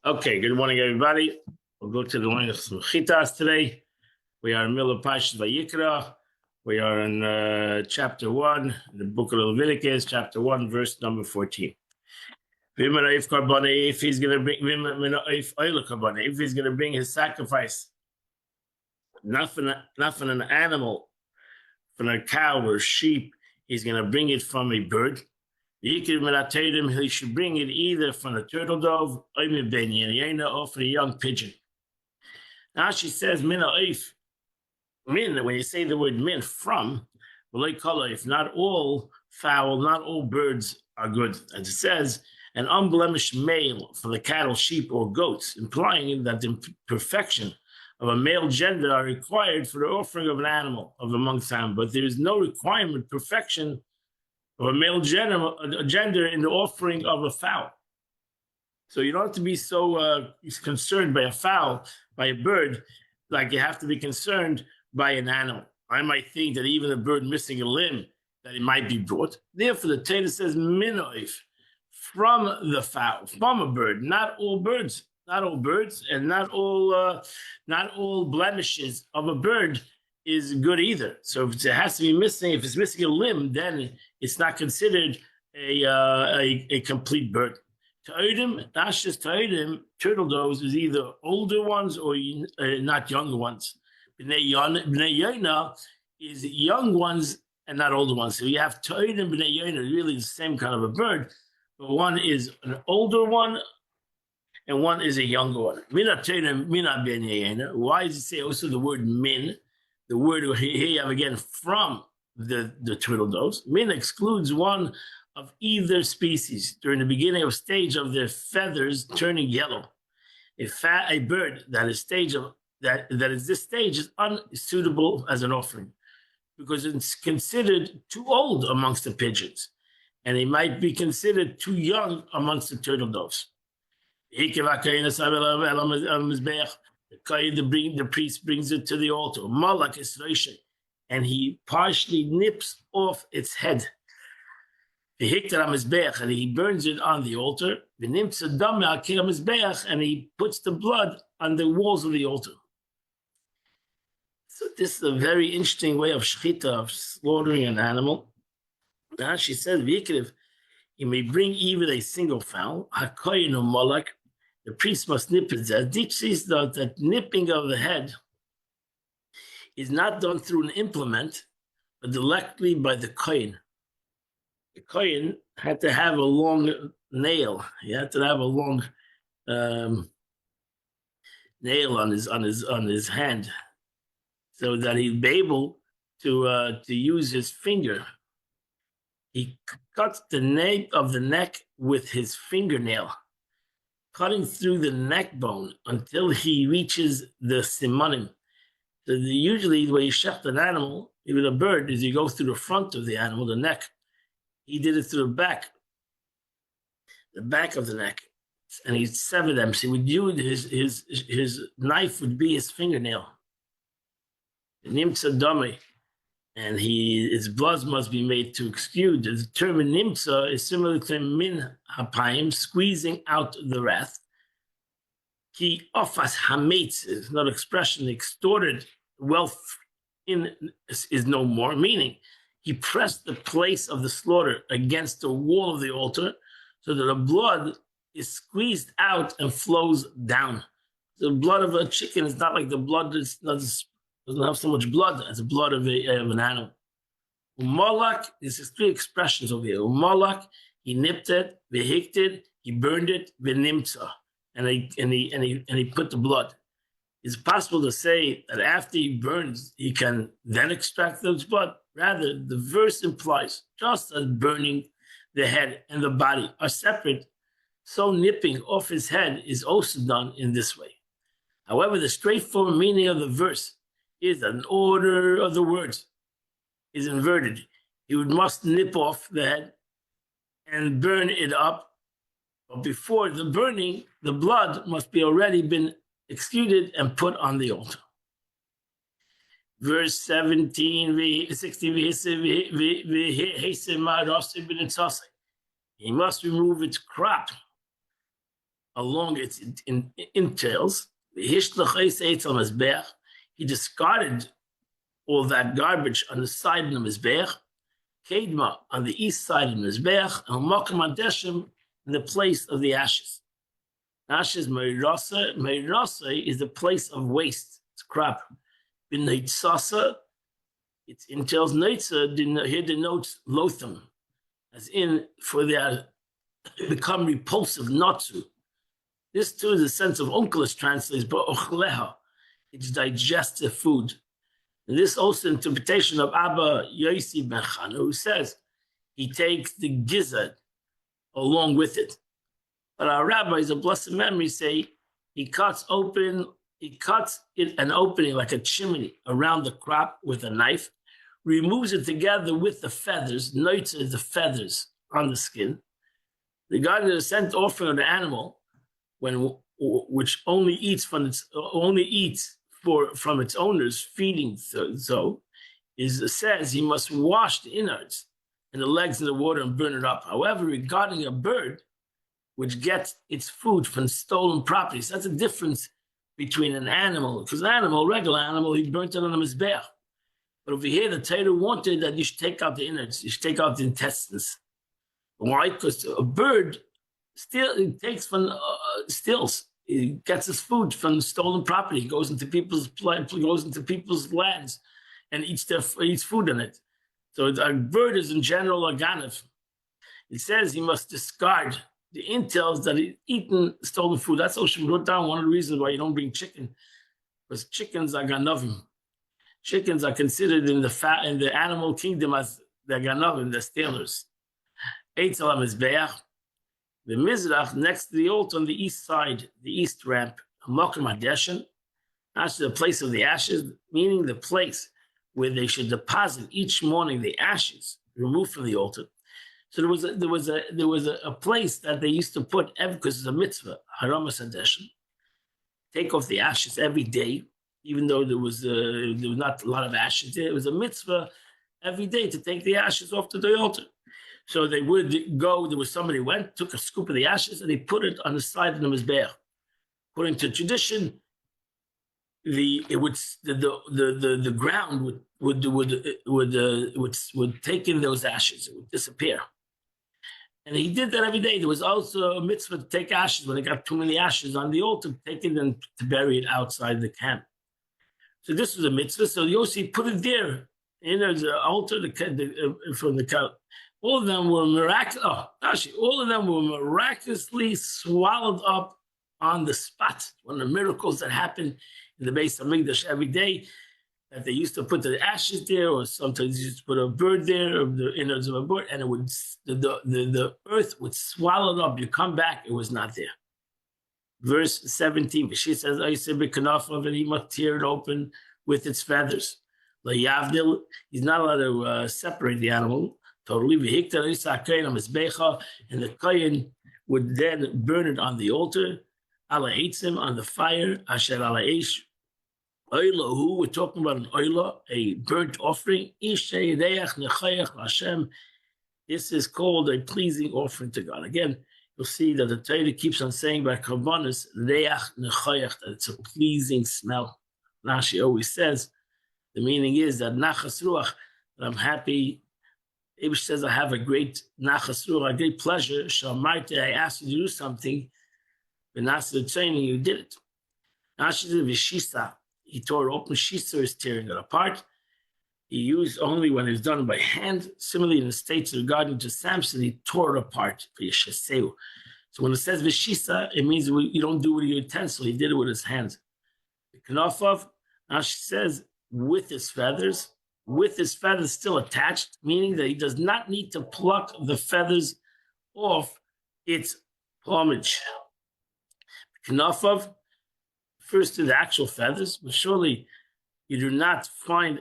Okay, good morning, everybody. We'll go to the line of some chitas today. We are in the middle of Parshas Vayikra. We are in chapter 1, in the book of Leviticus, chapter 1, verse number 14. If he's going to bring, if he's going to bring his sacrifice, not from an animal, from a cow or sheep, he's going to bring it from a bird. He should bring it either from a turtle dove or from a young pigeon. Now she says, min, when you say the word min, from, if not all fowl, not all birds are good. As it says, an unblemished male for the cattle, sheep, or goats, implying that the perfection of a male gender are required for the offering of an animal of amongst them, but there is no requirement, perfection of a male gender in the offering of a fowl. So you don't have to be so concerned by a fowl, by a bird, like you have to be concerned by an animal. I might think that even a bird missing a limb, that it might be brought. Therefore, the Torah says minoif, from the fowl, from a bird. Not all birds, and not all blemishes of a bird is good either. So if it has to be missing, if it's missing a limb, then it's not considered a complete bird. Toidim, Nash's Toidim, turtle doves is either older ones or not younger ones. Bnei Yona is young ones and not older ones. So you have Toidim, Bnei Yona, really the same kind of a bird, but one is an older one and one is a younger one. Mina Toidim, Mina Bnei Yona. Why does it say also the word min? The word here you have again from the turtle doves. Min excludes one of either species during the beginning of stage of their feathers turning yellow. A bird that is this stage is unsuitable as an offering because it's considered too old amongst the pigeons, and it might be considered too young amongst the turtle doves. The priest brings it to the altar. Malak is Reisha, and he partially nips off its head. And he burns it on the altar. And he puts the blood on the walls of the altar. So this is a very interesting way of shechita, of slaughtering an animal. Now she says, you may bring even a single fowl. The priest must nip it. That nipping of the head is not done through an implement, but directly by the kohen. The kohen had to have a long nail. He had to have a long nail on his hand, so that he'd be able to use his finger. He cuts the nape of the neck with his fingernail, cutting through the neck bone until he reaches the simanim. So usually the way you shecht an animal, even a bird, is you go through the front of the animal, the neck. He did it through the back of the neck, and he severed them. So he would use his knife would be his fingernail. Nimtza dami, and his blood must be made to exclude. The term nimtza is similar to min hapayim, squeezing out the wrath. Ki ofas hametz is another expression. Extorted wealth is no more, meaning he pressed the place of the slaughter against the wall of the altar so that the blood is squeezed out and flows down. The blood of a chicken is not like the blood doesn't have so much blood as the blood of an animal. Umalak, this is three expressions over here. Umalak, he nipped it, vehiked it, he burned it, venimtza, and he put the blood. Is it possible to say that after he burns, he can then extract those blood? Rather, the verse implies just as burning the head and the body are separate, so nipping off his head is also done in this way. However, the straightforward meaning of the verse is that an order of the words is inverted. You must nip off the head and burn it up. But before the burning, the blood must be already been excluded and put on the altar. Verse 16, 16, he must remove its crop along its entails. He discarded all that garbage on the side of the Mizbeach, Kedma on the east side of the Mizbeach, and Mokum Adeshim in the place of the ashes. Ashes Meirasa. Meirasa is the place of waste. It's crap. B'neitzasa, it entails neitza, here denotes loathing, as in for their become repulsive, natsu. This too is a sense of onkelos translates, but ochleha, it's digestive food. And this also interpretation of Abba Yosi Ben Chana, who says he takes the gizzard along with it. But our rabbis of blessed memory say he cuts it an opening like a chimney around the crop with a knife, removes it together with the feathers, notes the feathers on the skin. Regarding the scent offering of the animal, which only eats from its owner's feeding, says he must wash the innards and the legs in the water and burn it up. However, regarding a bird, which gets its food from stolen properties, that's a difference between an animal, because an animal, regular animal, he burnt it on the mizbeach. But over here, the Torah wanted that you should take out the innards, you should take out the intestines. Why? Because a bird takes from steals. He gets his food from stolen property. He goes into people's lands, and eats food in it. So a bird is in general a ganav. It says he must discard the intels that he's eaten stolen food. That's also she wrote down one of the reasons why you don't bring chicken, because chickens are ganavim. Chickens are considered in the animal kingdom as the ganavim, the stealers. Eitzel HaMizbeach, the Mizrach next to the altar on the east side, the east ramp, Mokum Hadeshen, that's the place of the ashes, meaning the place where they should deposit each morning the ashes removed from the altar. So there was a place that they used to put because it's a mitzvah, Haramas Hadeshen, take off the ashes every day, even though there was not a lot of ashes there. It was a mitzvah every day to take the ashes off to the altar. So they would go, there was somebody who went, took a scoop of the ashes, and they put it on the side of the Mizbeach. According to tradition, the ground would take in those ashes, it would disappear. And he did that every day. There was also a mitzvah to take ashes when they got too many ashes on the altar, take it and to bury it outside the camp. So this was a mitzvah. So Yossi put it there in the altar from the camp. All of them were miraculously swallowed up on the spot. One of the miracles that happened in the base of Mikdash every day, that they used to put the ashes there, or sometimes you used to put a bird there, or the innards of a bird, and it would the earth would swallow it up. You come back, it was not there. Verse 17, she says, I said, and he must tear it open with its feathers. He's not allowed to separate the animal totally. And the kohen would then burn it on the altar, ala eitzim, on the fire, asher ala eish. Oilahu, we're talking about an oila, a burnt offering. This is called a pleasing offering to God. Again, you'll see that the Torah keeps on saying by karbanos reach nechayach, that it's a pleasing smell. Rashi always says the meaning is that nachas ruach, that I'm happy. Abish says I have a great nachas ruach, a great pleasure. Shamarti, I asked you to do something, but after the training you did it. Rashi says v'shisa, he tore it open. Shisa is tearing it apart. He used only when it's done by hand. Similarly, in the states regarding to Samson, he tore it apart for Yeshaseu. So when it says v'shisa, it means you don't do it with your utensil. He did it with his hands. The Knofov, Rashi says, with his feathers still attached, meaning that he does not need to pluck the feathers off its plumage. The Knofov refers to the actual feathers, but surely you do not find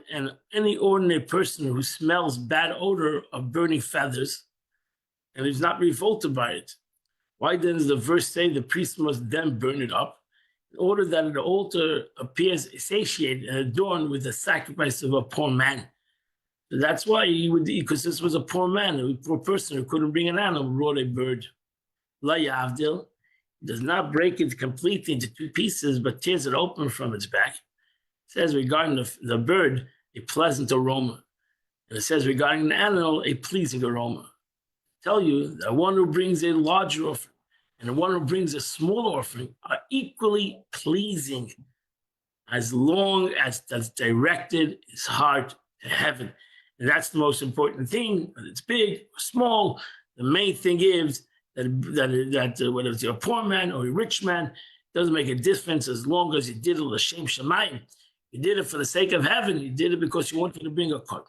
any ordinary person who smells bad odor of burning feathers and is not revolted by it. Why then does the verse say the priest must then burn it up, in order that the altar appears satiated and adorned with the sacrifice of a poor man? So that's why he would, because this was a poor man, a poor person who couldn't bring an animal, brought a bird. La Yavdil, does not break it completely into two pieces, but tears it open from its back. It says regarding the bird, a pleasant aroma. And it says regarding the animal, a pleasing aroma. Tell you that one who brings a larger offering and the one who brings a smaller offering are equally pleasing as long as that's directed his heart to heaven. And that's the most important thing, whether it's big or small. The main thing is that whether it's a poor man or a rich man, it doesn't make a difference as long as you did it l'shem shamayim. You did it for the sake of heaven. You did it because you wanted to bring a korban.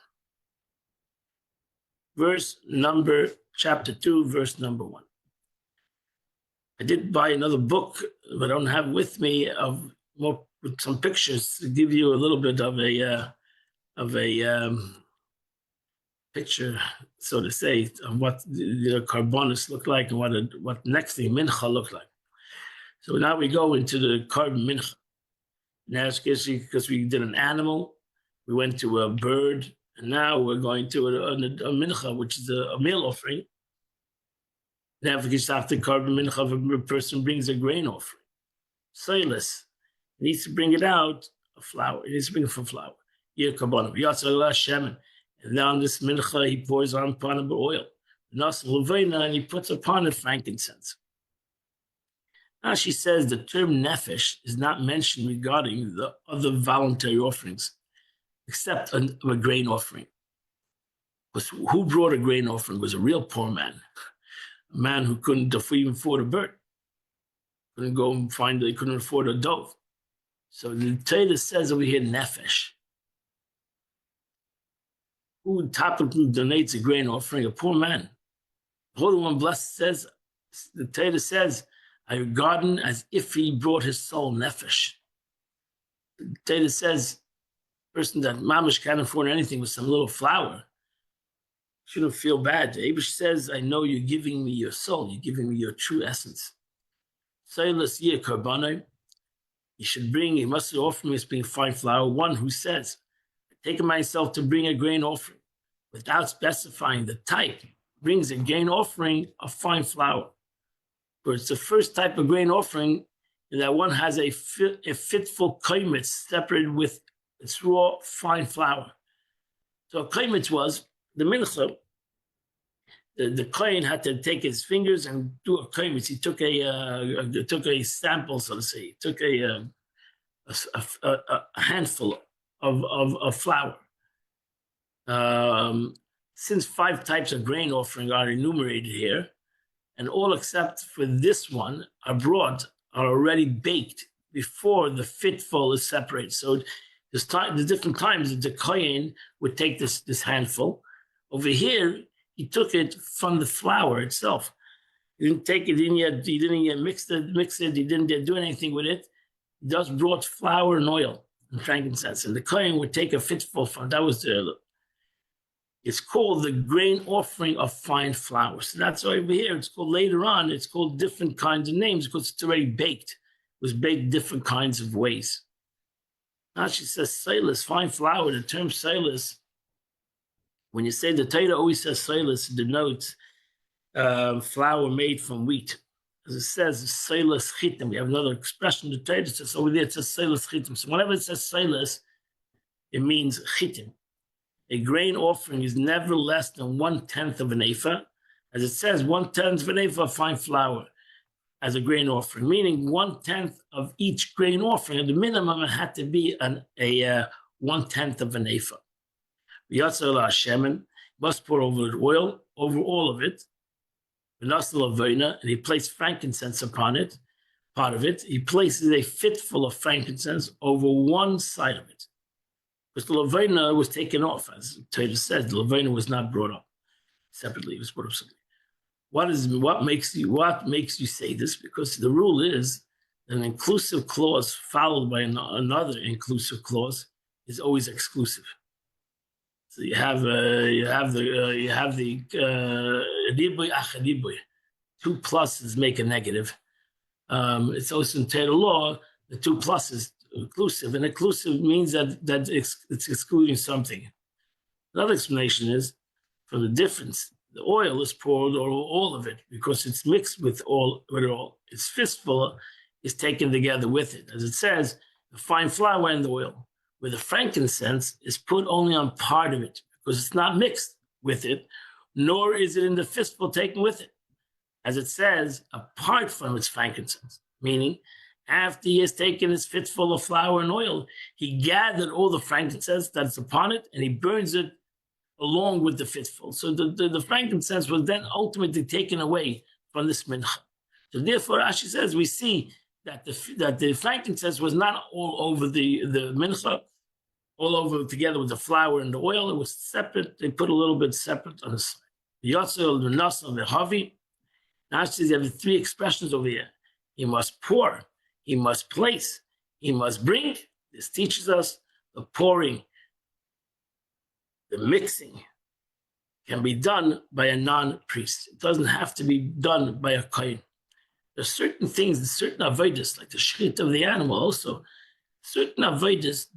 Chapter 2, verse number 1. I did buy another book, but I don't have with me with some pictures to give you a little bit of a picture, so to say, of what the korbanos look like and what next thing mincha look like. So now we go into the korban mincha. Now, because we did an animal, we went to a bird, and now we're going to a mincha, which is a meal offering. Now, if after korban mincha, if a person brings a grain offering, soiless, he needs to bring it out a flour. He needs to bring it from flour. And now on this mincha, he pours upon it oil. And he puts upon it frankincense. Now she says the term nefesh is not mentioned regarding the other voluntary offerings, except a grain offering. Because who brought a grain offering was a real poor man, a man who couldn't even afford a bird, couldn't go and he couldn't afford a dove. So the Torah says over here nefesh. Who topically donates a grain offering? A poor man. The Holy One Blessed says, the Torah says, I regard him as if he brought his soul nefesh. The Torah says, person that mamish can't afford anything with some little flour shouldn't feel bad. Abish says, I know you're giving me your soul. You're giving me your true essence. Soilus yeh korbanai. He must offer me as being fine flour. One who says, I take it myself to bring a grain offering without specifying the type, brings a grain offering of fine flour. But it's the first type of grain offering that one has a fitful kaimitz separated with its raw fine flour. So a kaimitz was the mincha. The kohen had to take his fingers and do a kaimitz. He took a sample, so to say. He took a handful of flour. Since 5 types of grain offering are enumerated here, and all except for this one are already baked before the fitful is separated. So the different times that the kohen would take this handful. Over here, he took it from the flour itself. He didn't take it in yet. He didn't yet mix it. He didn't do anything with it. He just brought flour and oil and frankincense. And the kohen would take a fitful from that was the. It's called the grain offering of fine flour. So that's why over here it's called later on. It's called different kinds of names because it's already baked. It was baked different kinds of ways. Now she says silas, fine flour. The term silas, when you say the Torah always says silas, it denotes flour made from wheat. As it says, silas chitim. We have another expression in the Torah that says over there it says silas chitim. So whenever it says silas, it means chitim. A grain offering is never less than 1/10 of an ephah. As it says, 1/10 of an ephah of fine flour as a grain offering, meaning 1/10 of each grain offering. At the minimum, it had to be a 1/10 of an ephah. V'yatzar Hashem must pour over the oil, over all of it. And he placed frankincense upon it, part of it. He places a fitful of frankincense over one side of it. Because the levena was taken off, as Torah says, the levena was not brought up separately. It was brought up separately. What makes you say this? Because the rule is that an inclusive clause followed by another inclusive clause is always exclusive. So you have the riboy achariboy. 2 pluses make a negative. It's also in Torah law the 2 pluses. Inclusive, and inclusive means that it's excluding something. Another explanation is from the difference the oil is poured or all of it because it's mixed with it all. Its fistful is taken together with it. As it says, the fine flour and the oil, where the frankincense is put only on part of it because it's not mixed with it, nor is it in the fistful taken with it. As it says, apart from its frankincense, meaning after he has taken his fistful of flour and oil, he gathered all the frankincense that's upon it and he burns it along with the fistful. So the frankincense was then ultimately taken away from this mincha. So therefore, Rashi says, we see that the frankincense was not all over the mincha, all over together with the flour and the oil. It was separate. They put a little bit separate on the side. The Yotzel, the Nasa, the Havi. Now says you have the three expressions over here. He must pour, he must place, he must bring. This teaches us the pouring, the mixing can be done by a non-priest. It doesn't have to be done by a kohen. There's certain things, certain avodas, like the shechit of the animal also, certain avodas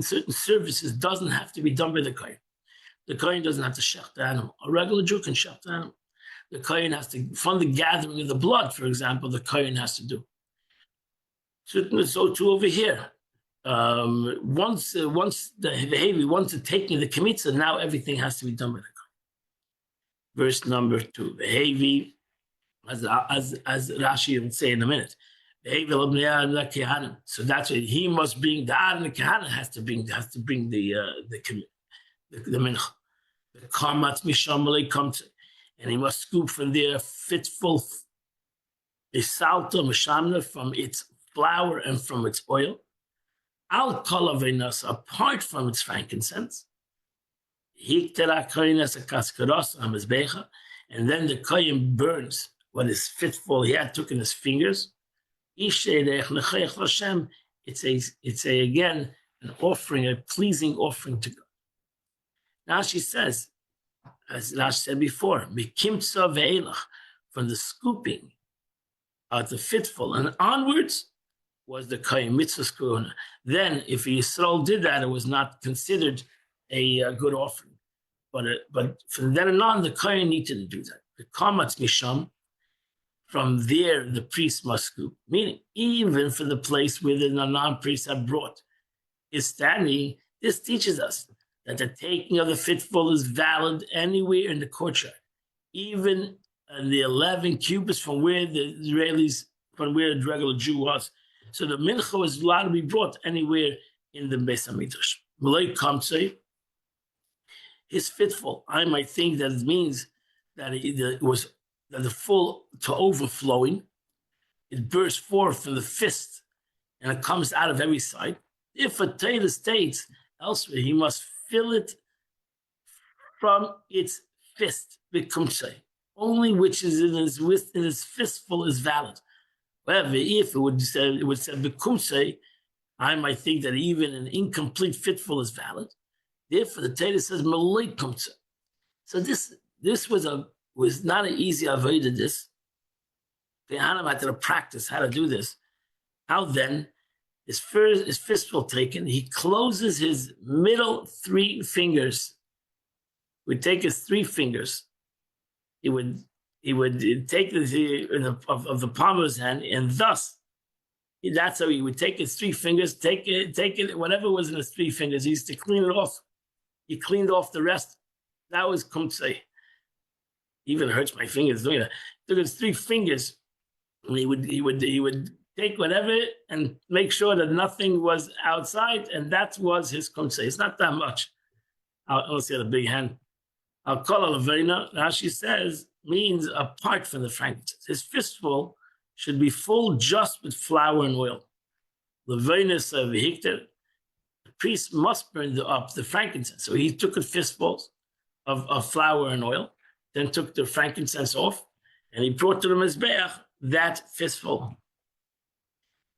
certain services doesn't have to be done by the kohen. The kohen doesn't have to shech the animal. A regular Jew can shech the animal. The kohen has to, from the gathering of the blood, for example, the kohen has to do. So too over here. Once the taking the kmitza, now everything has to be done by the kohen. Verse number 2. The Hevi, as Rashi will say in a minute. So that's what he must bring. The Aaron and Kahana has to bring the mincha. The kamatz mishamalei comes, and he must scoop from there fitful salta mishamna from its flour and from its oil. Al kolavenas, apart from its frankincense. Hiktera koines a kaskaros on his becha, and then the kohen burns what is fitful he had took in his fingers. It's again an offering, a pleasing offering to God. Now she says, as Rashi said before, from the scooping of the fitful and onwards was the kohen mitzvah skuna. Then, if Yisrael did that, it was not considered a good offering. But from then on, the kohen needed to do that. The kamatz misham. From there, the priest must scoop, meaning even for the place where the non-priest have brought is standing, this teaches us that the taking of the fitful is valid anywhere in the courtyard, even in the 11 cubits from where the regular Jew was. So the mincha is allowed to be brought anywhere in the Beis HaMikdash. Malay Kamtsei, his fitful, I might think that it means that it was that the full to overflowing, it bursts forth from the fist and it comes out of every side. If a Torah states elsewhere, he must fill it from its fist, only which is in his fistful is valid. However, if it would say bekumsei, I might think that even an incomplete fitful is valid. Therefore, the Torah says malay kumsei. So this was not an easy avodah. This the Hanan had to practice how to do this. How then? His fistful taken. He closes his middle 3 fingers. He would take his 3 fingers. He would take of the palm of his hand, and thus that's how he would take his 3 fingers, take it, whatever was in his 3 fingers. He used to clean it off. He cleaned off the rest. That was kumtsei. Even hurts my fingers doing that. Took his 3 fingers, and he would take whatever and make sure that nothing was outside, and that was his kumtsei. It's not that much. I also had a big hand. Al kol alavena, Rashi says, means apart from the frankincense. His fistful should be full just with flour and oil. Levenus of Hikter, the priest must burn up the frankincense. So he took a fistful of flour and oil, then took the frankincense off, and he brought to the Mizbeach that fistful.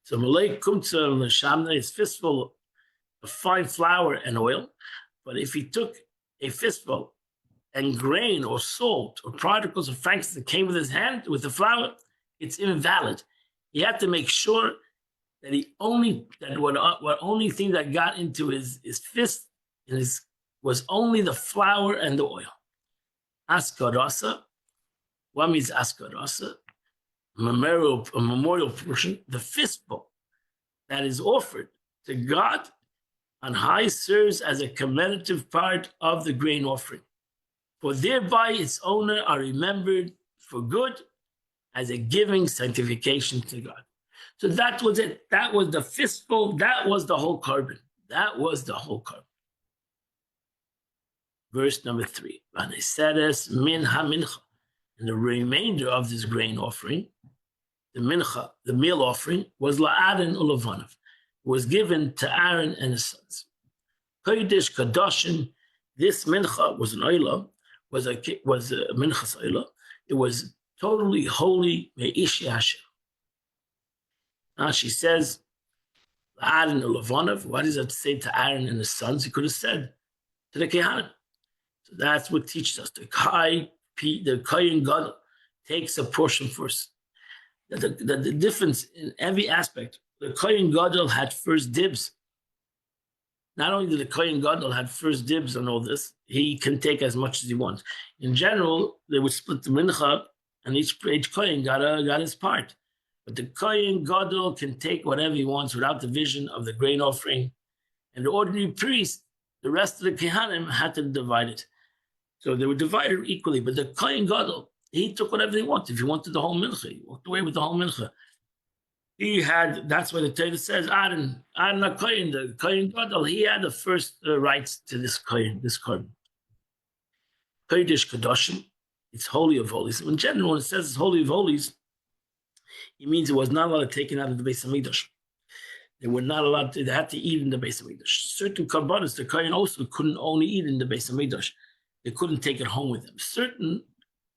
So Malay Kumtza Shamna is fistful of fine flour and oil, but if he took a fistful and grain or salt or particles of frankincense that came with his hand, with the flour, it's invalid. He had to make sure that what only thing that got into his fist was only the flour and the oil. Askarasa. What means askarasa? A memorial portion, the fistful that is offered to God on high serves as a commemorative part of the grain offering. For thereby its owner are remembered for good as a giving sanctification to God. So that was it. That was the fistful. That was the whole carbon. That was the whole carbon. Verse number 3. Vaneseres min ha-mincha. And the remainder of this grain offering, the mincha, the meal offering, was la'aron u'levanov. Was given to Aaron and his sons. Kodesh Kadoshim. This mincha was an oila, was a minchas oila. It was totally holy me'ishi Hashem. Now she says, Aaron and Levanov. What does that say to Aaron and his sons? He could have said to the Kehanim. So that's what teaches us. The Kohen Gadol takes a portion first. The difference in every aspect, the Kohen Gadol had first dibs. Not only did the Kohen Gadol had first dibs on all this, he can take as much as he wants. In general, they would split the mincha, and each Kohen got his part. But the Kohen Gadol can take whatever he wants without the vision of the grain offering. And the ordinary priest, the rest of the Kehanim, had to divide it. So they were divided equally. But the Kohen Gadol, he took whatever he wanted. If he wanted the whole mincha, he walked away with the whole mincha. That's why the Torah says, Aaron HaKohen, the Kohen Gadol, he had the first rights to this Kohen, this carbon. Kodesh Kadoshim, it's Holy of Holies. In general, when it says it's Holy of Holies, it means it was not allowed to take it out of the Beis HaMikdash. They were not allowed to, they had to eat in the Beis HaMikdash. Certain karbanos, the Kohen also couldn't only eat in the Beis HaMikdash. They couldn't take it home with them. Certain,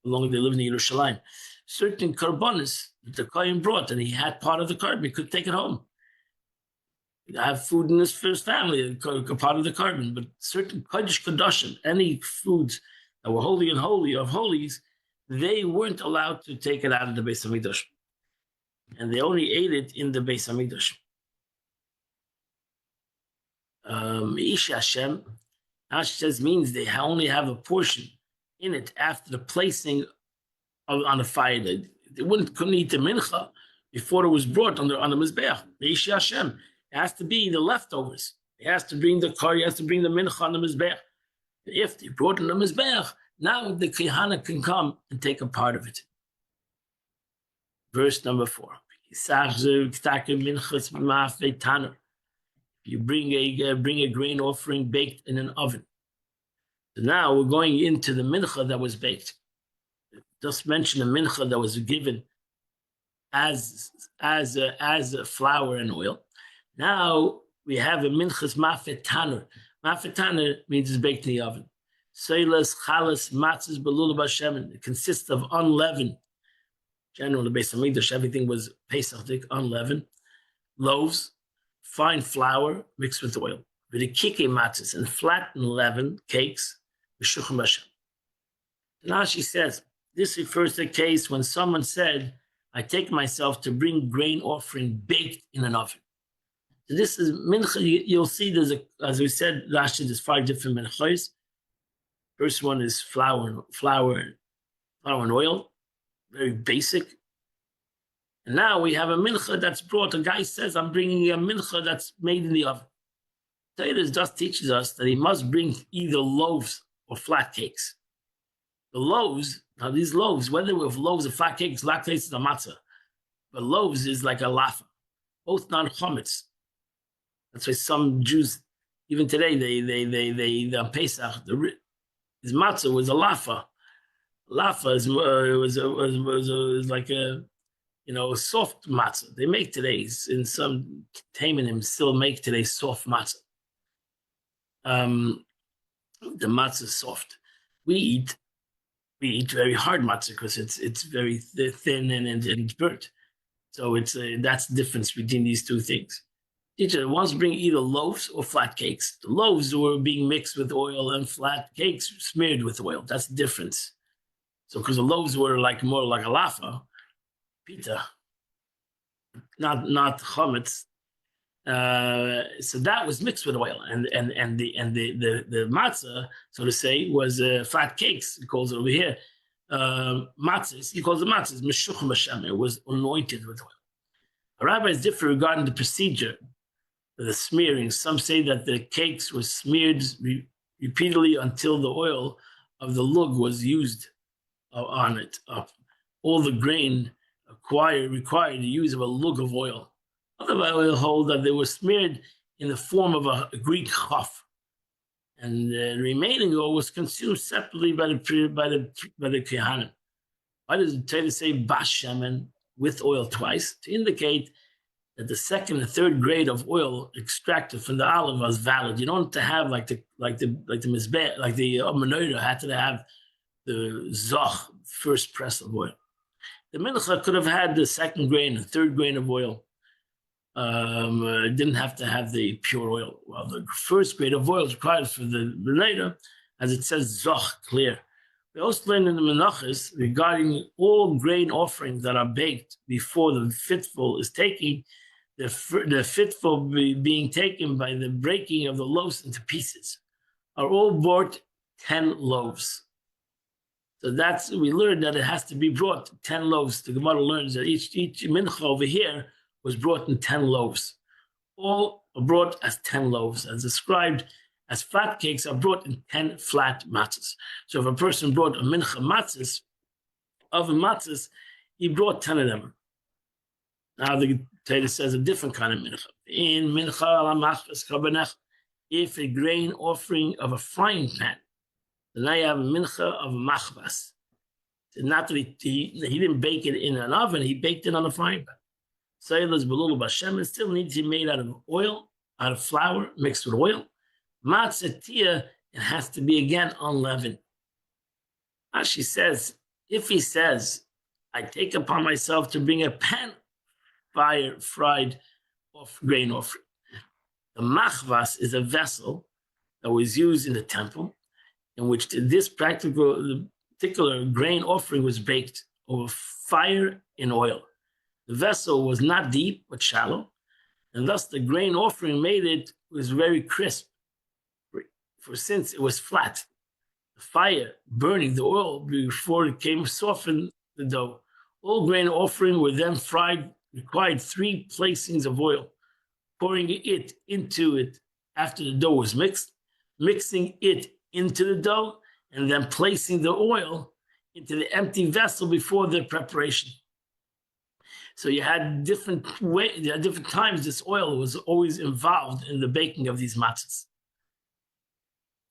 along they lived in Yerushalayim, certain karbanos that the Kohen brought, and he had part of the carbon, he could take it home. He'd have food in his first family, part of the carbon, but certain Kodesh Kadoshim, any foods that were holy and holy of holies, they weren't allowed to take it out of the Beis HaMikdash. And they only ate it in the Beis HaMikdash. Ish Hashem, says means they only have a portion in it after the placing on the fire. They couldn't eat the mincha before it was brought on the Mizbeach. The Ish Hashem. It has to be the leftovers. It has to bring the kar, he has to bring the mincha on the Mizbeach. If they brought it on the Mizbeach, now the Kehana can come and take a part of it. Verse number 4. You bring a grain offering baked in an oven. So now we're going into the mincha that was baked. Just mention the mincha that was given as flour and oil. Now we have a minchas mafet taner. Mafet taner means it's baked in the oven. Seilas, chalas, matzahs, belula b'shemen. It consists of unleavened. Generally, based on Mikdash, everything was Pesach, unleavened. Loaves, fine flour mixed with oil. V'dikike matzahs, and flattened leavened cakes. V'shuchim b'shem. Now she says, this refers to a case when someone said, I take myself to bring grain offering baked in an oven. So this is mincha. You'll see there's as we said last year, there's 5 different minchos. First one is flour and oil, very basic. And now we have a mincha that's brought. A guy says, I'm bringing a mincha that's made in the oven. Torah just teaches us that he must bring either loaves or flat cakes. The loaves, now these loaves, whether with loaves or flat cakes, flat cakes is a matzah, but loaves is like a lafa, both non-chometz. That's why some Jews, even today, they on Pesach, his matzah was a lafa. Lafa was like a soft matzah. They make today's, in some taimanim still make today soft matzah. The matzah is soft. We eat very hard matzah because it's very thin and it's burnt. So that's the difference between these two things. Teacher wants to bring either loaves or flat cakes. The loaves were being mixed with oil and flat cakes smeared with oil. That's the difference. So because the loaves were more like a lafa, pita, not chametz. So that was mixed with oil, and the matzah, so to say, was flat cakes. He calls it over here matzahs. He calls it matzahs. Meshuchim Hashem. It was anointed with oil. Rabbis differ regarding the procedure, the smearing. Some say that the cakes were smeared repeatedly until the oil of the lug was used on it. All the grain required the use of a lug of oil. Other rabbis hold that they were smeared in the form of a Greek chaf, and the remaining oil was consumed separately by the Kohanim. Why does the Torah say bashemen with oil twice? To indicate that the second and third grade of oil extracted from the olive was valid. You don't have to have like the mizbeh, like the menorah had to have the zoch, first press of oil. The mincha could have had the second grain and third grain of oil. It didn't have to have the pure oil. Well, the first grade of oil is required for the menorah, as it says zoch, clear. We also learn in the Menachos regarding all grain offerings that are baked before the fitful is taken, the fitful being taken by the breaking of the loaves into pieces, are all brought 10 loaves. So we learned that it has to be brought 10 loaves. The Gemara learns that each mincha over here was brought in 10 loaves. All are brought as 10 loaves, as described as flat cakes are brought in 10 flat matzahs. So if a person brought a mincha matzahs, he brought 10 of them. Now the Torah says a different kind of mincha. In mincha ala machbas kabanech, if a grain offering of a frying pan, then I have a mincha of a machbas. Not that he didn't bake it in an oven, he baked it on a frying pan. Saylas belulu b'Hashem, it still needs to be made out of oil, out of flour mixed with oil. Matzah tia, it has to be again unleavened. Rashi says, if he says, I take upon myself to bring a pan fire fried grain offering. The machvas is a vessel that was used in the temple, in which this particular grain offering was baked over fire in oil. The vessel was not deep but shallow, and thus the grain offering was very crisp. For since it was flat, the fire burning the oil before it came softened the dough. All grain offering were then fried, required 3 placings of oil, pouring it into it after the dough was mixed, mixing it into the dough, and then placing the oil into the empty vessel before the preparation. So you had different times this oil was always involved in the baking of these matzahs.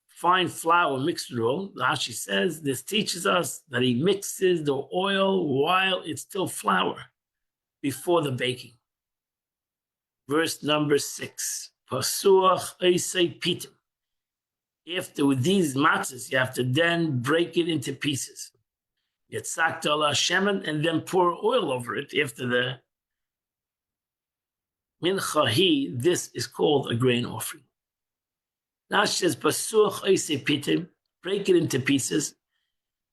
Fine flour mixed with oil, Rashi says, this teaches us that he mixes the oil while it's still flour before the baking. Verse number 6, Pasuach Eisei Pitim. After with these matzahs, you have to then break it into pieces. Yitzak ala shemen, and then pour oil over it after the minchahi. This is called a grain offering. Now it says, Pasuach Eisei Pitim, break it into pieces.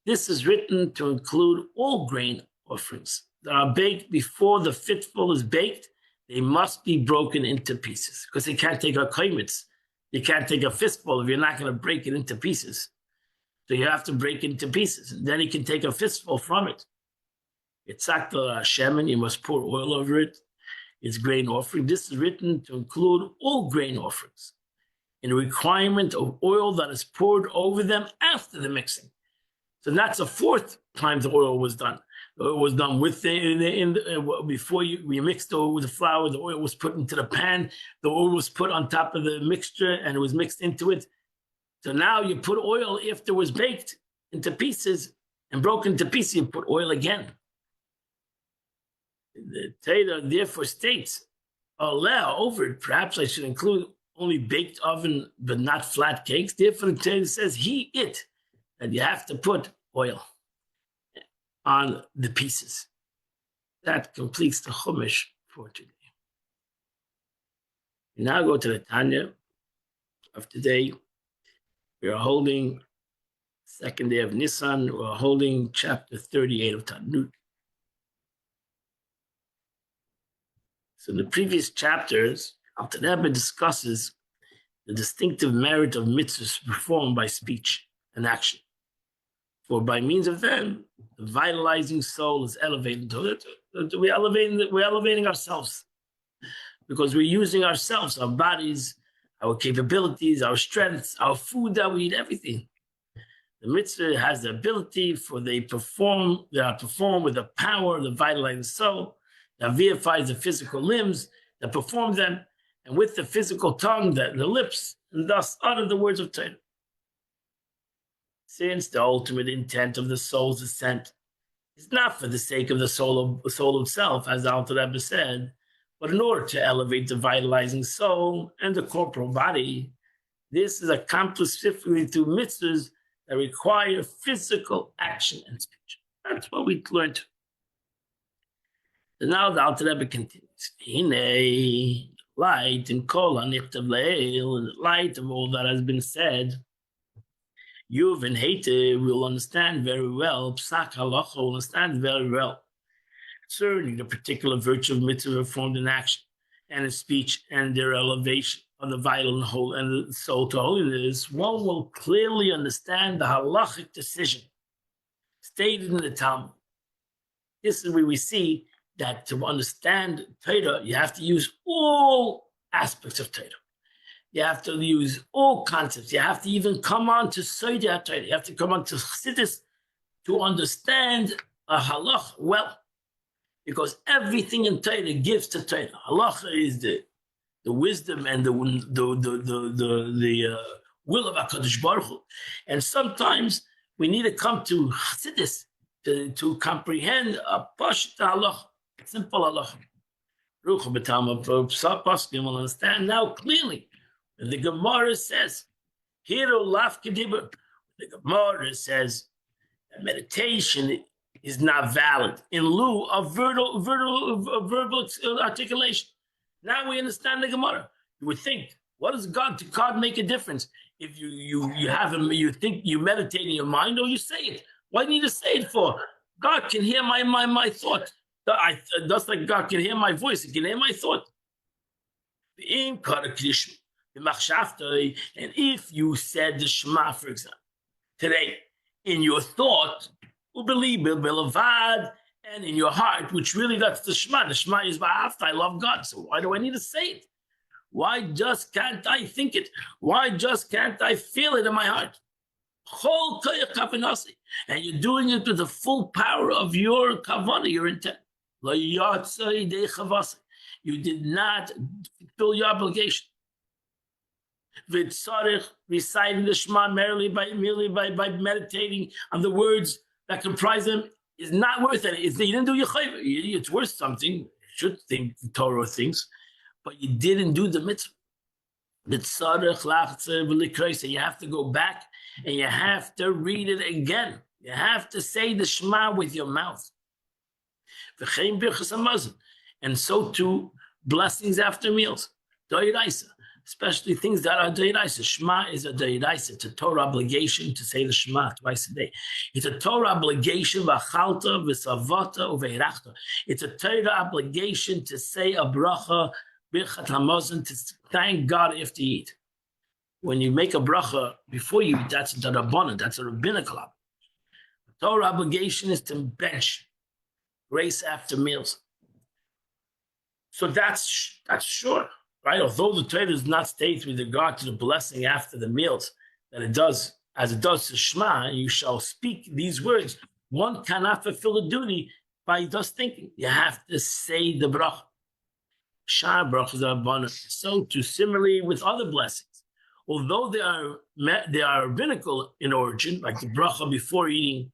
This is written to include all grain offerings that are baked before the fitful is baked. They must be broken into pieces because you can't take a kaimitz. You can't take a fistful if you're not going to break it into pieces. So you have to break it into pieces. And then you can take a fistful from it. Yitzak ala shemen, you must pour oil over it. It's grain offering. This is written to include all grain offerings, in a requirement of oil that is poured over them after the mixing. So that's a 4th time the oil was done. The oil was done with before you mixed the oil with the flour. The oil was put into the pan. The oil was put on top of the mixture, and it was mixed into it. So now you put oil after it was baked into pieces and broken into pieces. You put oil again. The Torah therefore states, over it. Perhaps I should include only baked oven, but not flat cakes. Therefore, the Torah says, that you have to put oil on the pieces. That completes the Chumash for today. We now go to the Tanya of today. We are holding 2nd day of Nisan. We are holding chapter 38 of Talmud. So in the previous chapters, Alter Rebbe discusses the distinctive merit of mitzvahs performed by speech and action. For by means of them, the vitalizing soul is elevated. We're elevating ourselves because we're using ourselves, our bodies, our capabilities, our strengths, our food that we eat, everything. The mitzvah has the ability they are performed with the power of the vitalizing soul that vivifies the physical limbs that perform them, and with the physical tongue, the lips, and thus utter the words of Torah. Since the ultimate intent of the soul's ascent is not for the sake of the soul itself, as the Alter Rebbe said, but in order to elevate the vitalizing soul and the corporal body, this is accomplished specifically through mitzvahs that require physical action and speech. That's what we learned. And now the Alter Rebbe continues. Hine, light and kol hanichtav le'el, in the light of all that has been said, Yuv and Hete will understand very well, Psak Halacha will understand very well, concerning the particular virtue of mitzvah performed in action and in speech and their elevation of the vital and whole and the soul to holiness. One will clearly understand the halachic decision stated in the Talmud. This is where we see that to understand Torah, you have to use all aspects of Torah. You have to use all concepts. You have to even come on to Seder Torah. You have to come on to Chassidus to understand a halach well, because everything in Torah gives to Torah. Halacha is the wisdom and the will of HaKadosh Baruch Hu. And sometimes we need to come to Chassidus to comprehend a pashut halacha, simple halacha. Ruch b'tam Paskim will understand now clearly. And the Gemara says, Hiro laf kedibur. The Gemara says that meditation is not valid in lieu of verbal articulation. Now we understand the Gemara. You would think, what does God make a difference if you have him? You think you meditate in your mind or you say it? Why do you need to say it for? God can hear my thought. Just like God can hear my voice, He can hear my thought. And if you said the Shema, for example, today, in your thought, and in your heart, which really that's the Shema. The Shema is Ba'afta, I love God. So why do I need to say it? Why just can't I think it? Why just can't I feel it in my heart? And you're doing it with the full power of your kavanah, your intent. You did not fulfill your obligation. Reciting the Shema merely by meditating on the words that comprise them is not worth it. You didn't do your chayv. It's worth something. You should think the Torah things, but you didn't do the mitzvah. You have to go back and you have to read it again. You have to say the Shema with your mouth. And so too, blessings after meals. Especially things that are deiraisa. Shema is a deiraisa. It's a Torah obligation to say the Shema twice a day. It's a Torah obligation, v'achalta, v'savata, uveirachta. It's a Torah obligation to say a bracha, birchat hamazon, to thank God after you eat. When you make a bracha before you eat, that's the rabbanan, that's a rabbinical obligation. The Torah obligation is to bench grace after meals. So that's sure. Right? Although the Torah does not state with regard to the blessing after the meals that it does, as it does to Shema, you shall speak these words. One cannot fulfill the duty by just thinking. You have to say the bracha. Shah brachas are abundant. So too, similarly with other blessings, although they are rabbinical in origin, like the bracha before eating,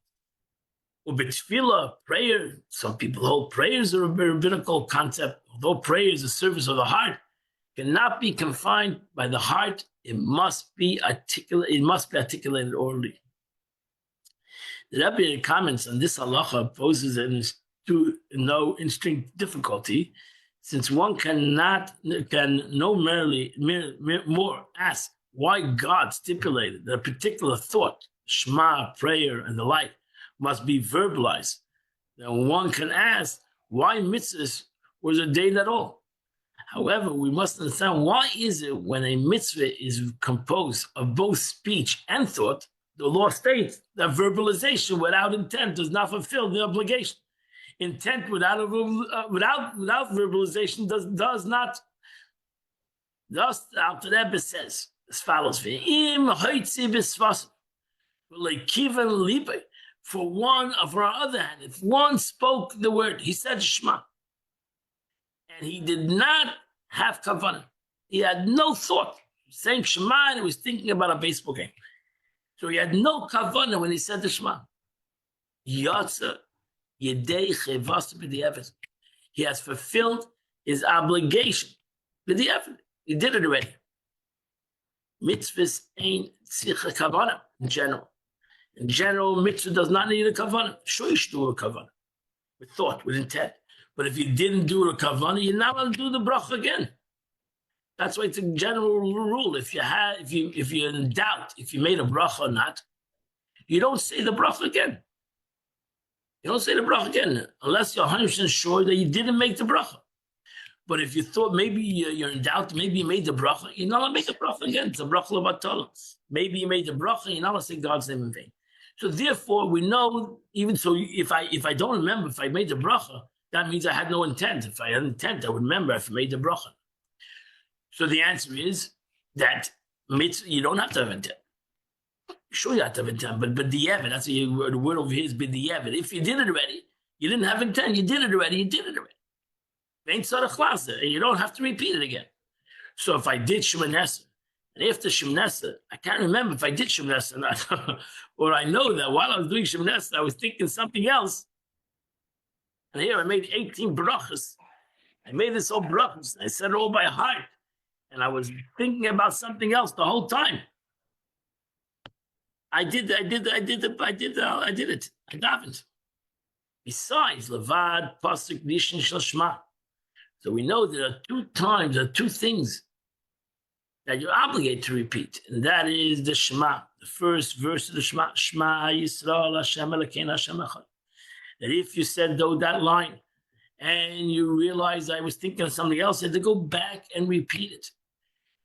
or b'tefillah, prayer. Some people hold prayer is a rabbinical concept. Although prayer is a service of the heart, cannot be confined by the heart. It must be articulate. It must be articulated orally. The Rebbe comments on this halacha poses no instinct difficulty, since one can no merely more ask why God stipulated that a particular thought, Shema, prayer, and the like, must be verbalized. Then one can ask why mitzvahs was ordained at all. However, we must understand why is it when a mitzvah is composed of both speech and thought, the law states that verbalization without intent does not fulfill the obligation. Intent without verbalization does not. Thus, the Alter Rebbe says as follows: for one, of our other hand, if one spoke the word, he said Shema, and he did not have kavanah, he had no thought, saying Shema, and he was thinking about a baseball game. So he had no kavanah when he said the Shema. Yatsa yedei chevas b'di'evet. He has fulfilled his obligation b'di'evet. He did it already. Mitzvahs ain't tzricha kavanah in general. In general, mitzvah does not need a kavanah. Sure, you should do a kavanah with thought, with intent. But if you didn't do a kavanah, you're not allowed to do the bracha again. That's why it's a general rule. If you're in doubt if you made a bracha or not, you don't say the bracha again. You don't say the bracha again unless you're 100% sure that you didn't make the bracha. But if you thought maybe you're in doubt, maybe you made the bracha, you're not allowed to make the bracha again. It's a bracha levatala. Maybe you made the bracha, you're not allowed to say God's name in vain. So therefore, we know, even so, if I don't remember if I made the bracha, that means I had no intent. If I had intent, I would remember if I made the bracha. So the answer is that you don't have to have intent. Sure, you have to have intent, but b'di'evet, that's the word over here is b'di'evet. If you did it already, you didn't have intent. You did it already. You did it already. Ain't tzarich lasa, and you don't have to repeat it again. So if I did Shemoneh Esrei, and after Shemoneh Esrei, I can't remember if I did Shemoneh Esrei or not, or I know that while I was doing Shemoneh Esrei, I was thinking something else. And here I made 18 brachas. I made this all brachas. I said it all by heart, and I was thinking about something else the whole time. I did it. I davened. Besides, Levad, Pasuk, Nishin, Shel Shema. So we know there are two things that you're obligated to repeat, and that is the Shema, the first verse of the Shema, Shema Yisrael Hashem Elokeinu Hashem Echad. That if you said though that line, and you realize I was thinking of something else, you had to go back and repeat it.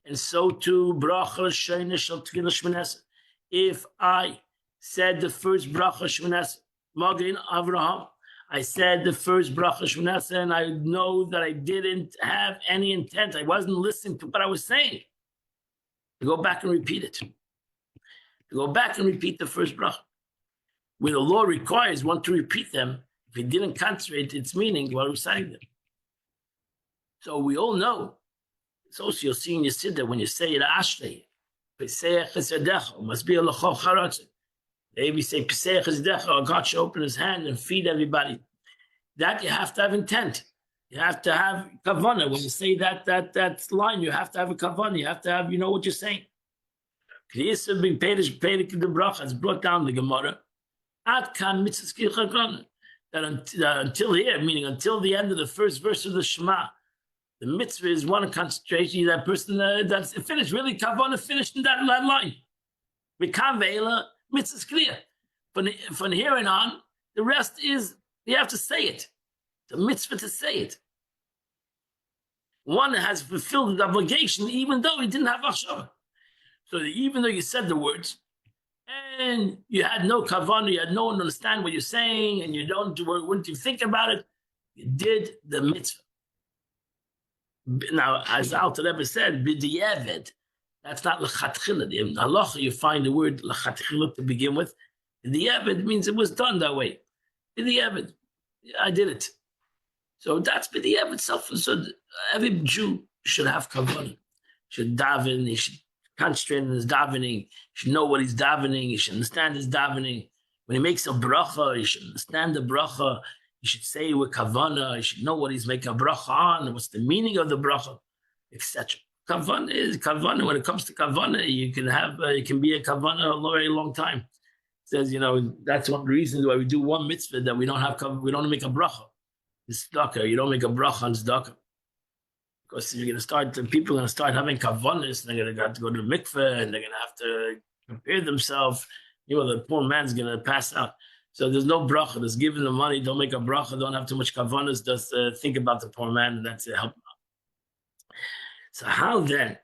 And so too, Bracha Sheinah Shel Tefillah Shemoneh Esrei. If I said the first Bracha Shemoneh Esrei, Magen Avraham, I said the first bracha Shemoneh Esrei, and I know that I didn't have any intent. I wasn't listening to what I was saying. To go back and repeat it. To go back and repeat the first bracha. Where the law requires one to repeat them, if he didn't concentrate its meaning while reciting them. So we all know. It's also you'll see in your siddur when you say it Ashrei, Pesach Chesedecha, must be a L'chol Charatzah. Maybe say Pesach Chesedecha, or God should open his hand and feed everybody. That you have to have intent. You have to have kavanah. When you say that line, you have to have a kavanah. You have to have, you know what you're saying. It's brought down the Gemara. That until here, meaning until the end of the first verse of the Shema, the mitzvah is one concentration. That person that's finished, really kavanah finished in that line. Mitzvah is clear. From here and on, the rest is you have to say it. The mitzvah to say it. One has fulfilled the obligation, even though he didn't have achshava. So even though you said the words, and you had no kavanah, you had no one to understand what you're saying, and you wouldn't you think about it, you did the mitzvah. Now, as Alter Rebbe said, b'di'evet, that's not l'chatchila. In halacha, you find the word l'chatchila to begin with. B'di'evet means it was done that way. B'di'evet, I did it. So that's b'di'evet itself. So every Jew should have kavanah, should daven, he should concentrate on his davening, he should know what he's davening, he should understand his davening. When he makes a bracha, he should understand the bracha, he should say with kavanah, he should know what he's making a bracha on, and what's the meaning of the bracha, etc. Kavanah is kavanah. When it comes to kavanah, you can be a kavanah a very long time. It says, that's one reason why we do one mitzvah that we don't make a bracha. It's tzedakah. You don't make a bracha on tzedakah. Because people are going to start having kavanahs, and they're going to have to go to the mikveh, and they're going to have to prepare themselves. The poor man's going to pass out. So there's no bracha. Just giving the money, don't make a bracha, don't have too much kavanahs, just think about the poor man, and that's it, help him out. So how then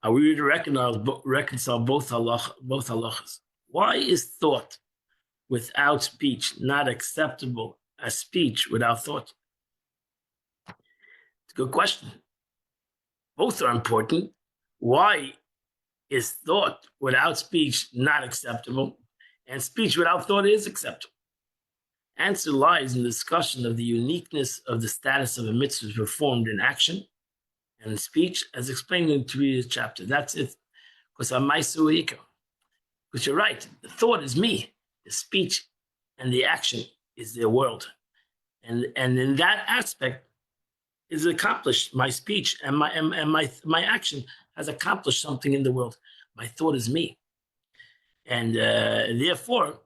are we to reconcile both halachas? Why is thought without speech not acceptable as speech without thought? It's a good question. Both are important. Why is thought without speech not acceptable, and speech without thought is acceptable? Answer lies in the discussion of the uniqueness of the status of a mitzvah performed in action and in speech, as explained in the previous chapter. That's it. Because you're right, the thought is me, the speech and the action is the world. And in that aspect is accomplished. My speech and my action has accomplished something in the world. My thought is me. And therefore,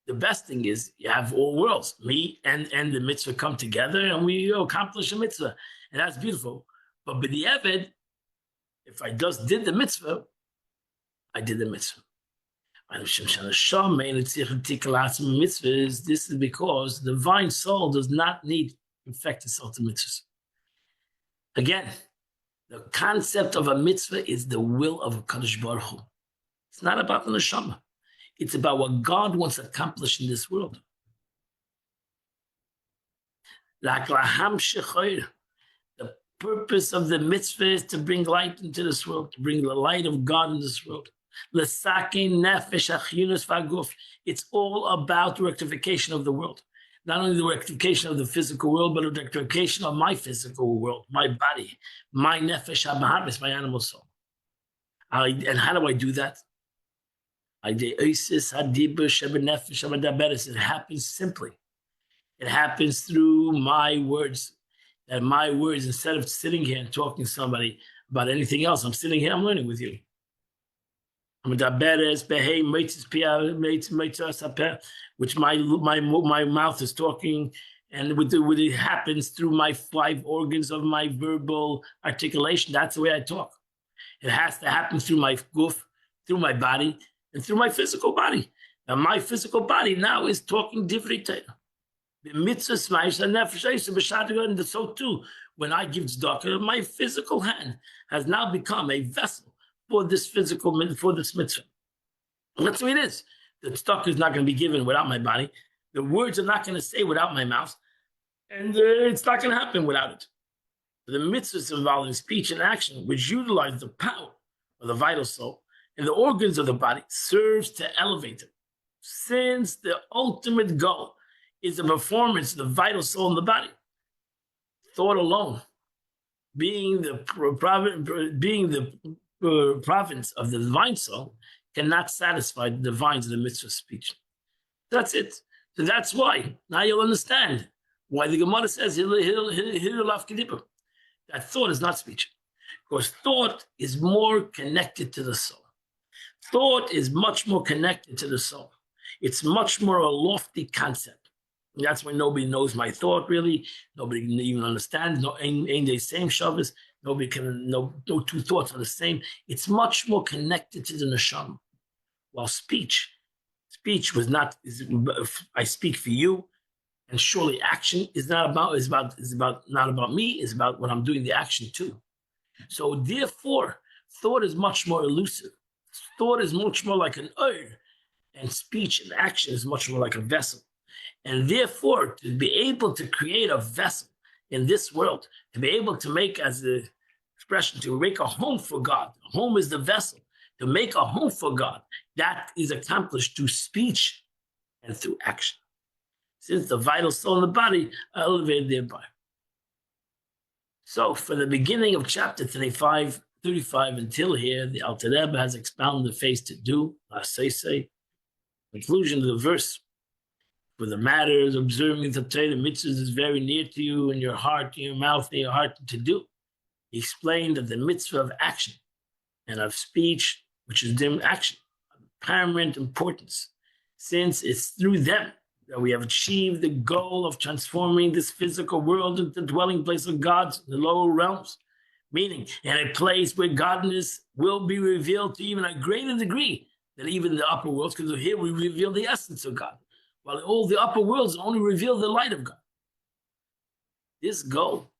the best thing is you have all worlds, me and the mitzvah come together and we accomplish a mitzvah. And that's beautiful. But with the Eved, if I just did the mitzvah, I did the mitzvah. This is because the divine soul does not need to perfect itself to mitzvahs. Again, the concept of a mitzvah is the will of Kadosh Baruch Hu. It's not about the neshama. It's about what God wants to accomplish in this world. The purpose of the mitzvah is to bring light into this world, to bring the light of God in this world. It's all about the rectification of the world. Not only the rectification of the physical world, but the rectification of my physical world, my body, my nefesh habahamis, my animal soul. And how do I do that? It happens simply. It happens through my words. And my words, instead of sitting here and talking to somebody about anything else, I'm sitting here, I'm learning with you. Which my mouth is talking, and it happens through my 5 organs of my verbal articulation. That's the way I talk. It has to happen through my guf, through my body, and through my physical body. Now, my physical body now is talking divrei Torah. And so too, when I give tzedakah, my physical hand has now become a vessel for this mitzvah. And that's the way it is. The tzedakah is not going to be given without my body. The words are not going to say without my mouth. And it's not going to happen without it. The mitzvahs involving speech and action, which utilize the power of the vital soul and the organs of the body, serves to elevate them. Since the ultimate goal is the performance of the vital soul in the body, thought alone, being the province of the divine soul, cannot satisfy the divines of the mitzvah speech. That's it. So that's why. Now you'll understand why the Gemara says that thought is not speech. Because thought is more connected to the soul. Thought is much more connected to the soul. It's much more a lofty concept. And that's why nobody knows my thought, really. Nobody can even understand. Ain't the same Shabbos. Nobody can, no 2 thoughts are the same. It's much more connected to the neshama. While speech was not, I speak for you, and surely action is not about me, is about what I'm doing the action to. So therefore, thought is much more elusive. Thought is much more like an oil, and speech and action is much more like a vessel. And therefore, to be able to create a vessel in this world, to be able to make, as the expression, to make a home for God. A home is the vessel. To make a home for God, that is accomplished through speech and through action. Since the vital soul and the body are elevated thereby. So, from the beginning of chapter 35 until here, the Alter Rebbe has expounded the face to do, conclusion of the verse. For the matters observing the Torah mitzvahs is very near to you, in your heart, in your mouth, in your heart to do. He explained that the mitzvah of action and of speech, which is dim action, of paramount importance, since it's through them that we have achieved the goal of transforming this physical world into the dwelling place of God's in the lower realms, meaning in a place where godness will be revealed to even a greater degree than even the upper worlds, because here we reveal the essence of God, while all the upper worlds only reveal the light of God. This goal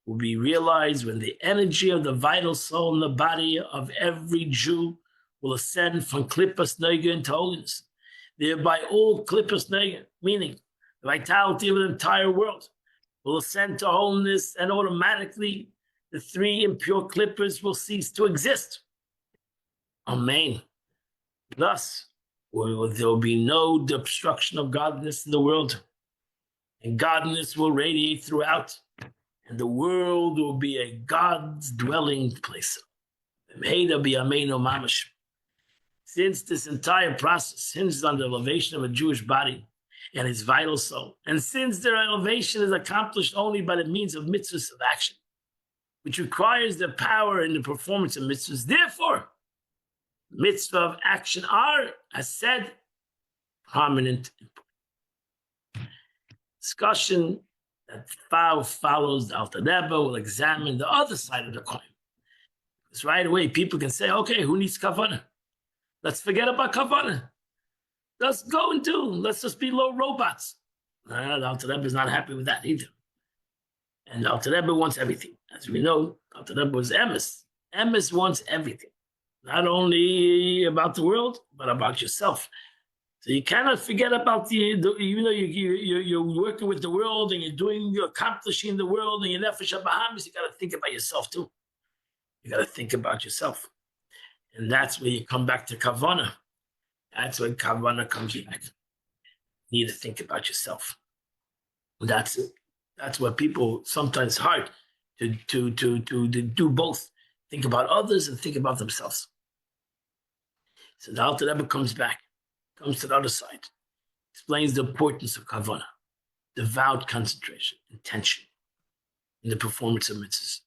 will be realized when the energy of the vital soul in the body of every Jew will ascend from Klippas Nega into holiness. Thereby all Klippas Nega, meaning the vitality of the entire world, will ascend to holiness, and automatically the three impure clippers will cease to exist. Amen. Thus, there will be no obstruction of godliness in the world, and godliness will radiate throughout, and the world will be a God's dwelling place. Since this entire process hinges on the elevation of a Jewish body and its vital soul, and since their elevation is accomplished only by the means of mitzvahs of action, which requires the power in the performance of mitzvahs, therefore, mitzvah of action are, as said, prominent. Discussion that follows the Alter Rebbe will examine the other side of the coin. Because right away, people can say, okay, who needs kavanah? Let's forget about kavanah. Let's go and let's just be low robots. The Alter Rebbe is not happy with that either. And the Alter Rebbe wants everything. As we know, Alter Rebbe was emes. Emes wants everything. Not only about the world, but about yourself. So you cannot forget about even though you're working with the world and you're accomplishing the world and you're nefesh habahamis, you got to think about yourself too. You got to think about yourself. And that's where you come back to kavanah. That's when kavanah comes back. You need to think about yourself. That's it. That's what people sometimes hard to do both. Think about others and think about themselves. So the Alter Rebbe comes back, comes to the other side, explains the importance of kavanah, devout concentration, intention in the performance of mitzvahs.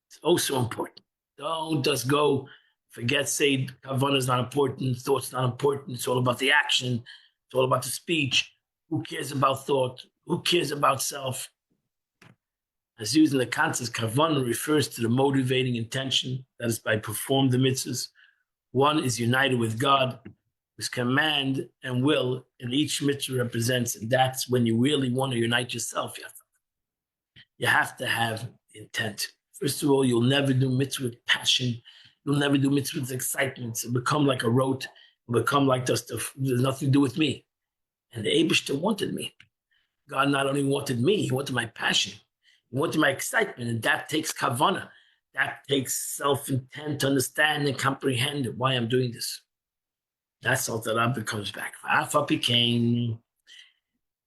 It's also important. Don't just go, forget, say kavanah is not important, thought's not important, it's all about the action, it's all about the speech. Who cares about thought? Who cares about self? As used in the context, kavanah refers to the motivating intention that is by perform the mitzvahs. One is united with God, whose command and will in each mitzvah represents, and that's when you really want to unite yourself. You have to have intent. First of all, you'll never do mitzvah with passion. You'll never do mitzvah with excitement. It'll become like a rote. It'll become like there's nothing to do with me. And the Eibishter wanted me. God not only wanted me, he wanted my passion. He wanted my excitement, and that takes kavanah. That takes self-intent to understand and comprehend why I'm doing this. That's all that Rebbe comes back.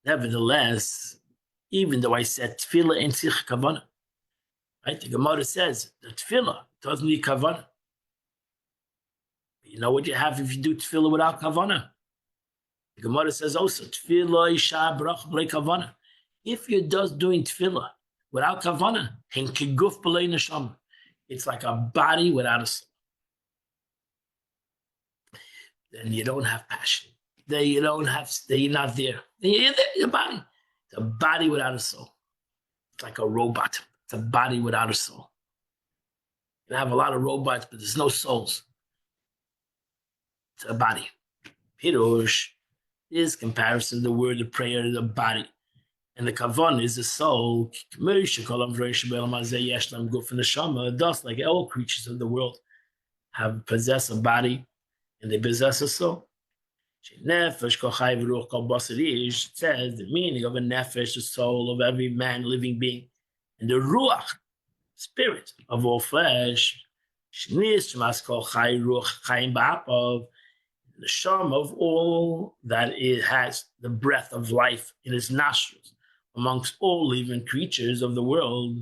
Nevertheless, even though I said tefillah ain't sich kavanah, right? The Gemara says that tefillah doesn't need kavanah. You know what you have if you do tefillah without kavanah? The Gemara says also tefillah isha brach b'lei kavanah. If you're just doing tefillah without kavanah, hen kiguf b'lei neshama. It's like a body without a soul. Then you don't have passion. Then you're not there. Then you're there, your body. It's a body without a soul. It's like a robot. It's a body without a soul. You have a lot of robots, but there's no souls. It's a body. Pirush is comparison to the word of prayer to the body. And the kavanah is the soul. Thus, like all creatures of the world possess a body and they possess a soul. It says the meaning of a nefesh, the soul of every man, living being, and the ruach, spirit of all flesh, the sham of all that it has, the breath of life in its nostrils, amongst all living creatures of the world.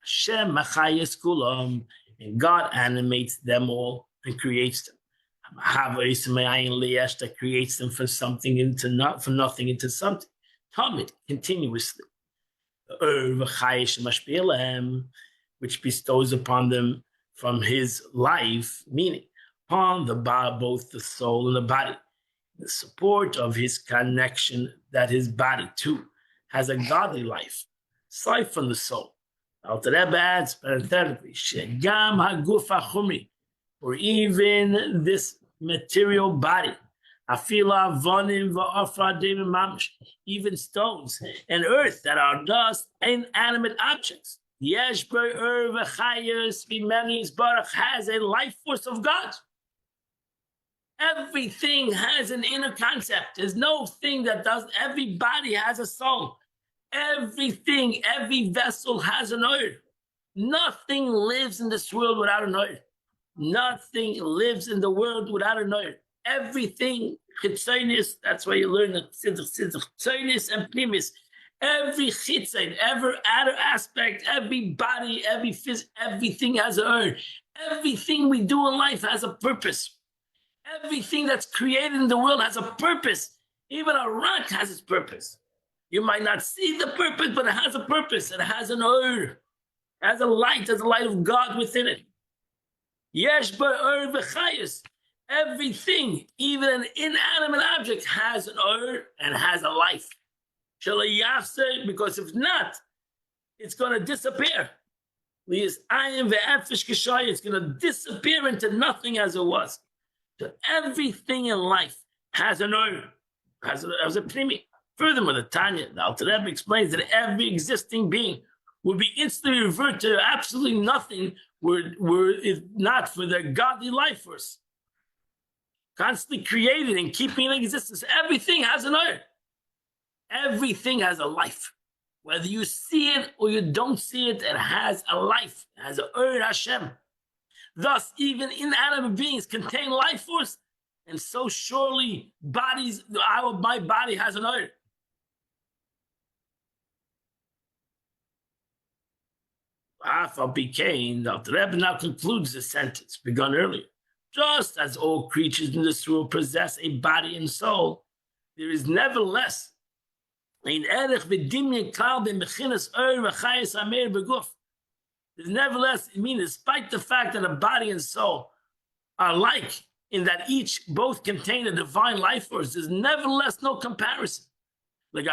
Hashem machayes kulam, and God animates them all and creates them. That creates them from something from nothing into something. Tamid, continuously. Which bestows upon them from his life, meaning upon the body, both the soul and the body, the support of his connection that his body too has a godly life, aside from the soul. Alter Rebbe adds parenthetically, Shegam haguf hachumri, or even this material body, afila vonim va'afra devim mamish, even stones and earth that are dust, inanimate objects, Yesh Be'er V'chayos V'Menis Baruch has a life force of God. Everything has an inner concept. There's no thing that doesn't. Every body has a soul. Everything, every vessel has an oil. Nothing lives in this world without an oil. Nothing lives in the world without an oil. Everything, chitzonis, that's why you learn the chitzonis and primis. Every chitzon, every outer aspect, every body, everything has an oil. Everything we do in life has a purpose. Everything that's created in the world has a purpose. Even a rock has its purpose. You might not see the purpose, but it has a purpose. It has an oil. It has a light. There's a light of God within it. Yesh ba'or v'chayos. Everything, even an inanimate object, has an oil and has a life. Because if not, it's going to disappear. It's going to disappear into nothing as it was. So everything in life has an oil, has a primi. Furthermore, the Tanya, the Alter Rebbe explains that every existing being would be instantly reverted to absolutely nothing were it not for their godly life force. Constantly created and keeping in existence. Everything has an oil. Everything has a life. Whether you see it or you don't see it, it has a life. It has an oil Hashem. Thus, even inanimate beings contain life force, and so surely my body has an oil. The Rebbe now concludes the sentence begun earlier. Just as all creatures in this world possess a body and soul, there is nevertheless there's nevertheless, I mean, despite the fact that a body and soul are alike in that both contain a divine life force, there's nevertheless no comparison. There's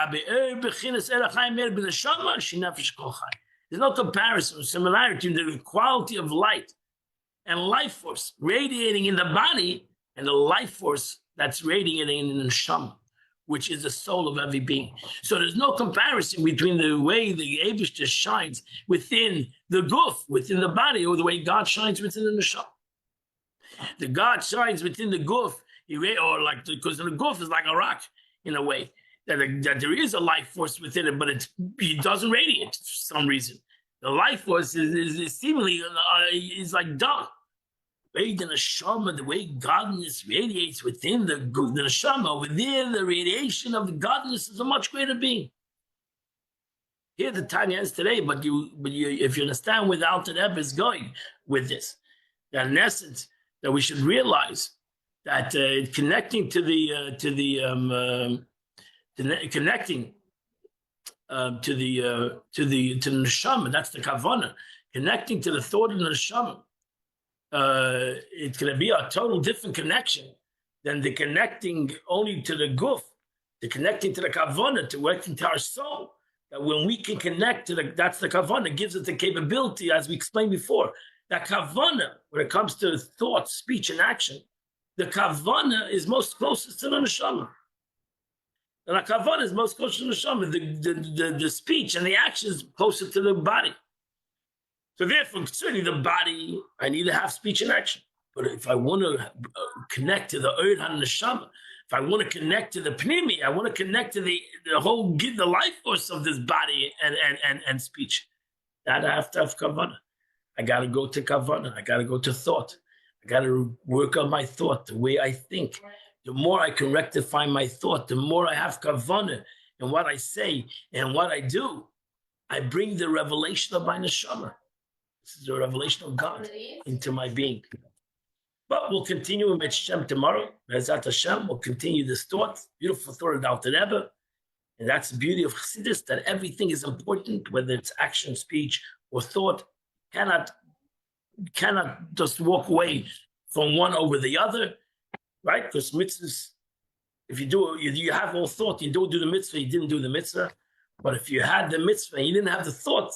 no comparison or similarity in the quality of light and life force radiating in the body and the life force that's radiating in the neshama, which is the soul of every being. So there's no comparison between the way the Eibishter shines within the guf, within the body, or the way God shines within the neshama. The God shines within the guf, because the guf is like a rock in a way, that there is a life force within it, but it doesn't radiate for some reason. The life force is seemingly is like dung. The neshama, the way godliness radiates within the neshama, within the radiation of the godliness is a much greater being. Here the Tanya ends today, but if you understand where the Alter Rebbe is going with this, that in essence that we should realize that connecting to the neshama, that's the kavanah, connecting to the thought of the neshama. It's going to be a total different connection than the connecting only to the guf, the connecting to the kavanah, to working to our soul. That when we can connect to that's the kavanah, gives us the capability, as we explained before, that kavanah, when it comes to thought, speech, and action, the kavanah is most closest to the neshama. And the kavanah is most close to the neshama. The speech and the action is closer to the body. So therefore, concerning the body, I need to have speech and action. But if I want to connect to the Oid HaNeshama, if I want to connect to the Pnimi, I want to connect to the whole, the life force of this body and speech, that I have to have kavanah. I got to go to kavanah. I got to go to thought. I got to work on my thought, the way I think. The more I can rectify my thought, the more I have kavanah in what I say and what I do, I bring the revelation of my neshama. This is the revelation of God into my being. But we'll continue in Mitzvah tomorrow. Be'ezrat Hashem, we'll continue this thought, beautiful thought of the Alter Rebbe. And that's the beauty of Chassidus, that everything is important, whether it's action, speech, or thought. Cannot just walk away from one over the other, right? Because mitzvahs, if you have all thought, you don't do the mitzvah, you didn't do the mitzvah. But if you had the mitzvah and you didn't have the thought,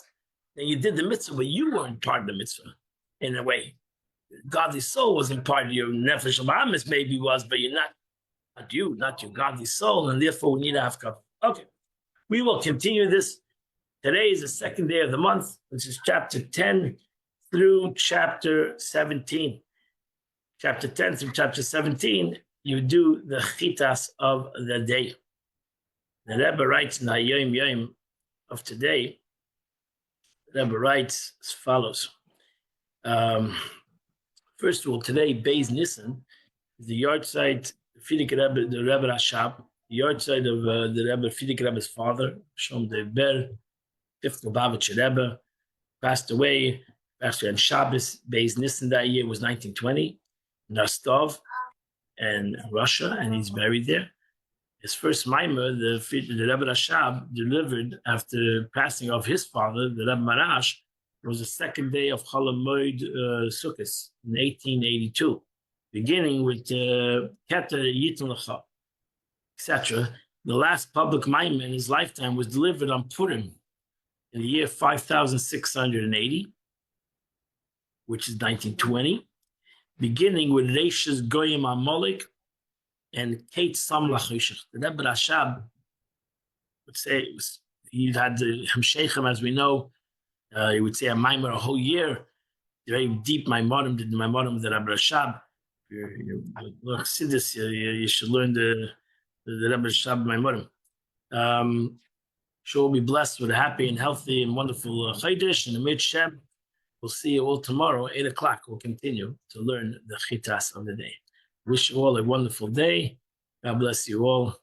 then you did the mitzvah, but you weren't part of the mitzvah in a way. Godly soul wasn't part of your nefesh abamis, maybe was, but you're not your godly soul, and therefore we need to have cover. Okay, we will continue this Today is the second day of the month, which is chapter 10 through chapter 17. Chapter 10 through chapter 17, you do the chitas of the day. The Rebbe writes in the Yom Yom of today, the Rebbe writes as follows. First of all, today, Beis Nissen, is the yahrzeit Frierdiker Rebbe, the Rebbe Rashab, the yahrzeit of the Rebbe Frierdiker Rebbe's father, Shom de Ber, fifth Lubavitcher Rebbe, passed away on Shabbos. Beis Nissen that year was 1920, in Rostov, and Russia, and he's buried there. His first mimer, the Rebbe Rashab, delivered after passing of his father, the Rebbe Marash, was the second day of Chol Hamoed Sukkot in 1882, beginning with Keter Yitin Lecha, etc. The last public mimer in his lifetime was delivered on Purim in the year 5680, which is 1920, beginning with Reishis Goyim Amolik and Kate Samlach. The Rebbe Rashab would say he had the Hamshechem, as we know. He would say a mimer a whole year. Very deep Maimorim, the Maimorim of the Rebbe Rashab. You should learn the Rebbe Rashab Maimorim. Sure, be blessed with a happy and healthy and wonderful Chodesh and a Mid Shem. We'll see you all tomorrow, 8 o'clock. We'll continue to learn the chitas of the day. Wish you all a wonderful day. God bless you all.